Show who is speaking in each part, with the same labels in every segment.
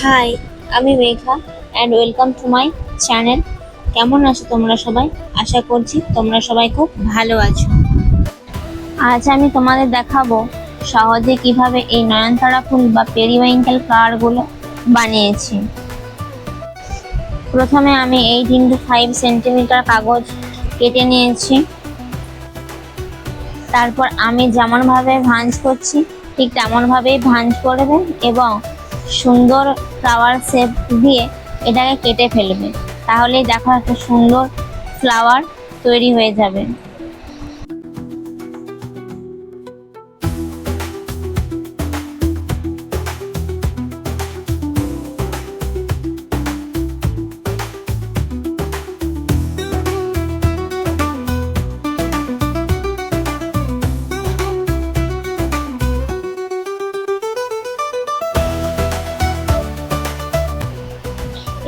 Speaker 1: High, আমি Megha and welcome to my channel. কেমন আছো তোমরা সবাই? আশা করছি তোমরা সবাই খুব ভালো আছো। আজ আমি তোমাদের দেখাবো সহজে কিভাবে এই নয়নতারা ফুল বা পেরিউইঙ্কেল ফ্লাওয়ারগুলো বানিয়েছি। প্রথমে আমি 8x5 সেন্টিমিটার কাগজ কেটে নিয়েছি। তারপর আমি যেমনভাবে ভাঁজ করছি ঠিক তেমনভাবেই ভাঁজ করবে এবং সুন্দর ফ্লাওয়ার শেপ দিয়ে এটাকে কেটে ফেলবে। তাহলেই দেখো একটা সুন্দর ফ্লাওয়ার তৈরি হয়ে যাবে।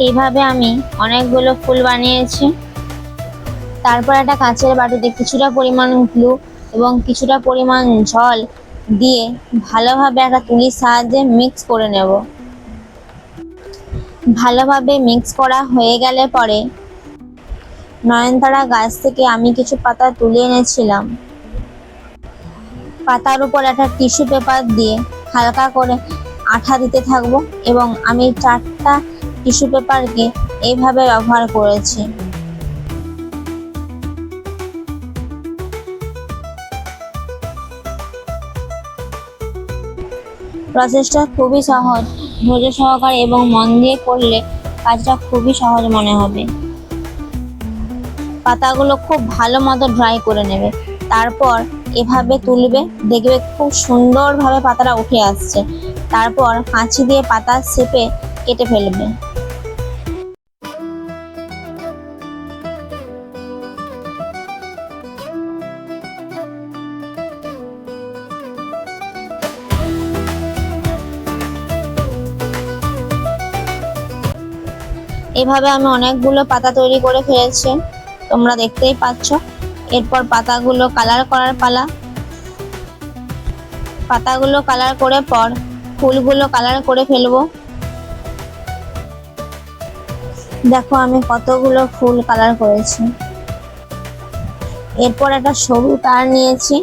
Speaker 1: এইভাবে আমি অনেকগুলো ফুল বানিয়েছি। তারপর একটা কাঁচের বাটিতে কিছুটা পরিমাণ গ্লু এবং কিছুটা পরিমাণ জল দিয়ে ভালোভাবে একটা তুলির সাহায্যে মিক্স করে নেব। ভালোভাবে মিক্স করা হয়ে গেলে পরে নয়নতারা গাছ থেকে আমি কিছু পাতা তুলে এনেছিলাম। পাতার উপর একটা টিস্যু পেপার দিয়ে হালকা করে আঠা দিতে থাকবো এবং আমি 4টা টিস্যু পেপারকে এইভাবে ব্যবহার করেছি। প্রসেসটা খুবই সহজ, ধৈর্য সহকারে এবং মন দিয়ে করলে কাজটা খুবই সহজ মনে হবে। পাতাগুলো খুব ভালো মতো ড্রাই করে নেবে, তারপর এভাবে তুলবে, দেখবে খুব সুন্দরভাবে পাতাটা উঠে আসছে। তারপর কাঁচি দিয়ে পাতার শেপে কেটে ফেলবে। এভাবে আমি অনেকগুলো পাতা তৈরি করে ফেলেছি, তোমরা দেখতেই পাচ্ছ। এরপর পাতাগুলো কালার করার পালা। পাতাগুলো কালার করে পর ফুলগুলো কালার করে ফেলবো। দেখো আমি কতগুলো ফুল কালার করেছি। এরপর একটা সরু তার নিয়েছি,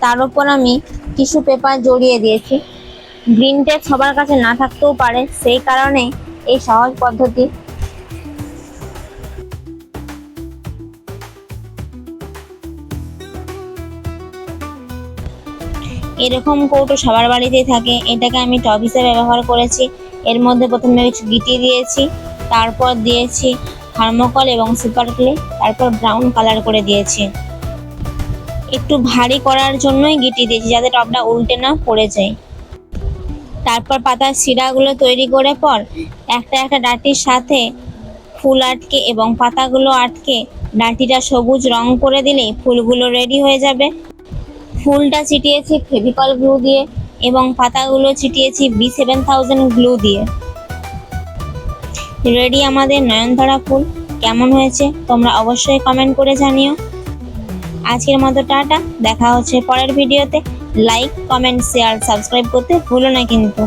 Speaker 1: তার উপর আমি টিস্যু পেপার জড়িয়ে দিয়েছি। গ্রিন টেপ সবার কাছে না থাকতেও পারে, সেই কারণে এই সহজ পদ্ধতি। এরকম কৌটো সবার বাড়িতেই থাকে, এটাকে আমি টব হিসেবে ব্যবহার করেছি। এর মধ্যে প্রথমে কিছু গিটি দিয়েছি, তারপর দিয়েছি থার্মোকল এবং সুপার ক্লে, তারপর ব্রাউন কালার করে দিয়েছি। একটু ভারী করার জন্যই গিটি দিয়েছি, যাতে টবটা উল্টে না পড়ে যায়। তারপর পাতার শিরাগুলো তৈরি করে পর একটা একটা ডাঁটির সাথে ফুল আটকে এবং পাতাগুলো আটকে ডাঁটিটা সবুজ রং করে দিলেই ফুলগুলো রেডি হয়ে যাবে। ফুলটা ছিটিয়েছি ফেভিকল গ্লু দিয়ে এবং পাতাগুলো ছিটিয়েছি B7000 গ্লু দিয়ে। রেডি আমাদের নয়নতারা ফুল। কেমন হয়েছে তোমরা অবশ্যই কমেন্ট করে জানিও। আজকের মতো টাটা, দেখা হচ্ছে পরের ভিডিওতে। লাইক, কমেন্ট, শেয়ার, সাবস্ক্রাইব করতে ভুলো না কিন্তু।